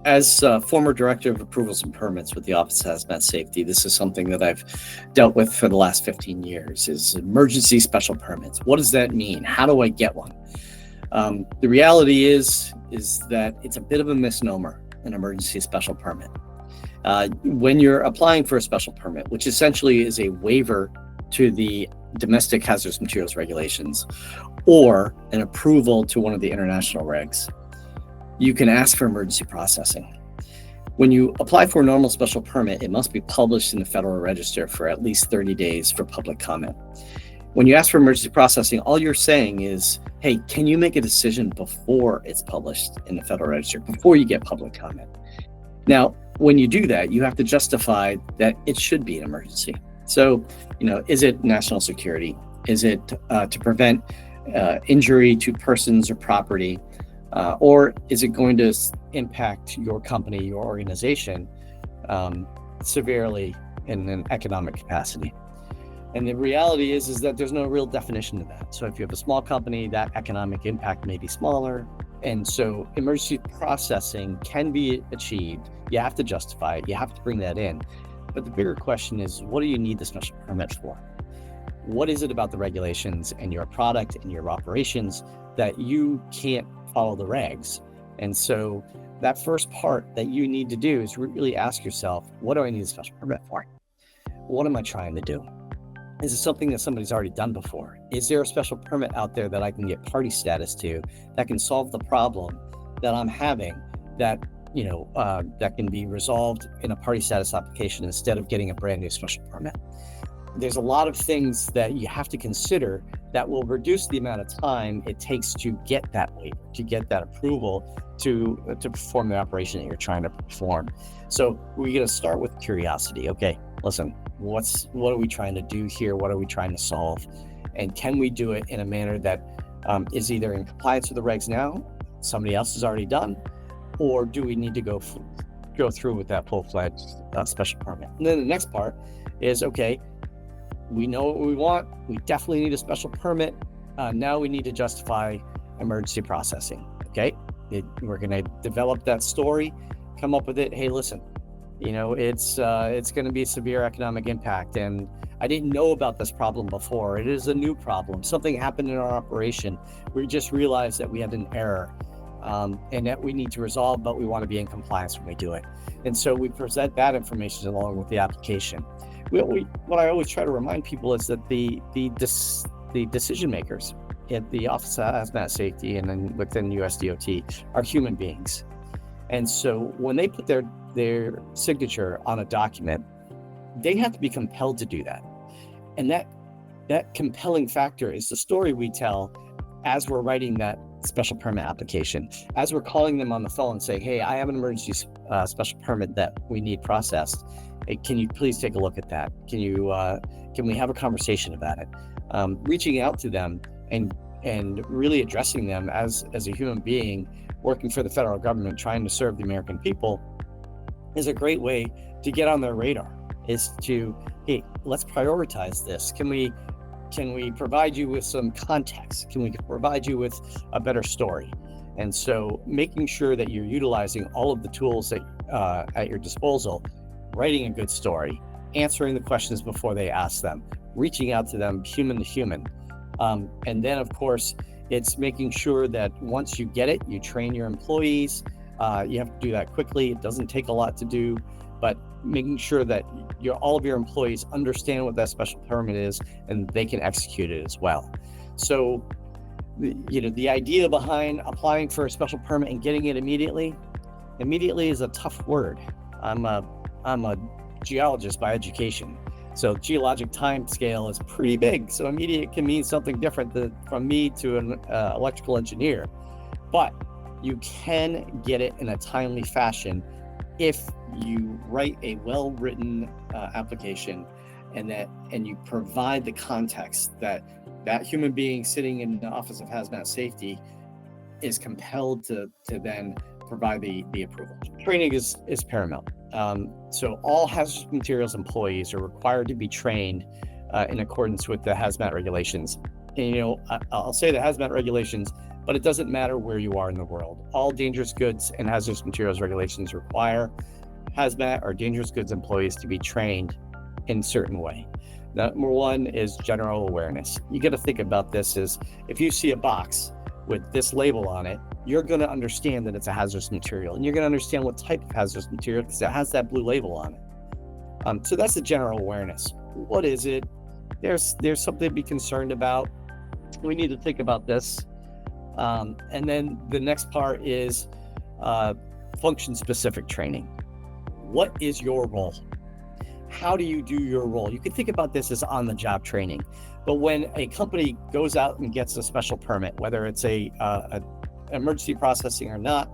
As former director of approvals and permits with the Office of Hazmat Safety, this is something that I've dealt with for the last 15 years, is emergency special permits. What does that mean? How do I get one? The reality is that it's a bit of a misnomer, an emergency special permit. When you're applying for a special permit, which essentially is a waiver to the domestic hazardous materials regulations or an approval to one of the international regs, you can ask for emergency processing. When you apply for a normal special permit, it must be published in the Federal Register for at least 30 days for public comment. When you ask for emergency processing, all you're saying is, hey, can you make a decision before it's published in the Federal Register, before you get public comment? Now, when you do that, you have to justify that it should be an emergency. So, is it national security? Is it to prevent injury to persons or property? Or is it going to impact your company, your organization, severely in an economic capacity? And the reality is that there's no real definition of that. So if you have a small company, that economic impact may be smaller. And so emergency processing can be achieved. You have to justify it. You have to bring that in. But the bigger question is, what do you need the special permit for? What is it about the regulations and your product and your operations that you can't follow the regs? And so that first part that you need to do is really ask yourself, what do I need a special permit for? What am I trying to do? Is it something that somebody's already done before? Is there a special permit out there that I can get party status to that can solve the problem that I'm having, that that can be resolved in a party status application instead of getting a brand new special permit? There's a lot of things that you have to consider that will reduce the amount of time it takes to get that waiver, to get that approval to perform the operation that you're trying to perform. So we're going to start with curiosity. Okay, listen, what are we trying to do here? What are we trying to solve? And can we do it in a manner that is either in compliance with the regs now, somebody else has already done, or do we need to go through with that full-fledged special permit? And then the next part is, okay, we know what we want. We definitely need a special permit. Now we need to justify emergency processing. Okay, we're going to develop that story, come up with it. Hey, listen, it's going to be a severe economic impact, and I didn't know about this problem before. It is a new problem. Something happened in our operation. We just realized that we had an error, and that we need to resolve, but we want to be in compliance when we do it. And so we present that information along with the application. What I always try to remind people is that the decision makers at the Office of Hazmat Safety and then within USDOT are human beings. And so when they put their signature on a document, they have to be compelled to do that. And that compelling factor is the story we tell as we're writing that special permit application, as we're calling them on the phone saying, hey, I have an emergency special permit that we need processed. Hey, can you please take a look at that? Can we have a conversation about it? Reaching out to them and really addressing them as a human being working for the federal government, trying to serve the American people, is a great way to get on their radar. Is to, hey, let's prioritize this. Can we provide you with some context? Can we provide you with a better story? And so making sure that you're utilizing all of the tools that at your disposal, writing a good story, answering the questions before they ask them, reaching out to them human to human. And then, of course, it's making sure that once you get it, you train your employees. You have to do that quickly. It doesn't take a lot to do, but making sure that all of your employees understand what that special permit is and they can execute it as well. So, the idea behind applying for a special permit and getting it immediately is a tough word. I'm a geologist by education, so geologic time scale is pretty big. So immediate can mean something different from me to an electrical engineer, but you can get it in a timely fashion if you write a well-written application and you provide the context that human being sitting in the Office of Hazmat Safety is compelled to then provide the approval. Training is paramount. So all hazardous materials employees are required to be trained in accordance with the hazmat regulations. And I'll say the hazmat regulations but it doesn't matter where you are in the world. All dangerous goods and hazardous materials regulations require hazmat or dangerous goods employees to be trained in a certain way. Number one is general awareness. You got to think about this as if you see a box with this label on it, you're going to understand that it's a hazardous material, and you're going to understand what type of hazardous material because it has that blue label on it. So that's the general awareness. What is it? There's something to be concerned about. We need to think about this. And then the next part is function-specific training. What is your role? How do you do your role? You can think about this as on-the-job training. But when a company goes out and gets a special permit, whether it's a emergency processing or not,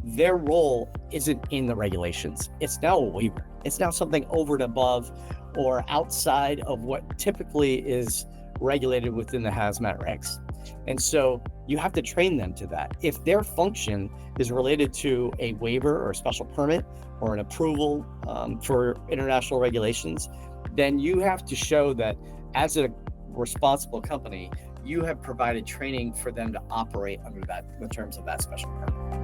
their role isn't in the regulations. It's now a waiver. It's now something over and above or outside of what typically is regulated within the hazmat regs. And so you have to train them to that. If their function is related to a waiver or a special permit or an approval for international regulations, then you have to show that as a responsible company, you have provided training for them to operate under the terms of that special permit.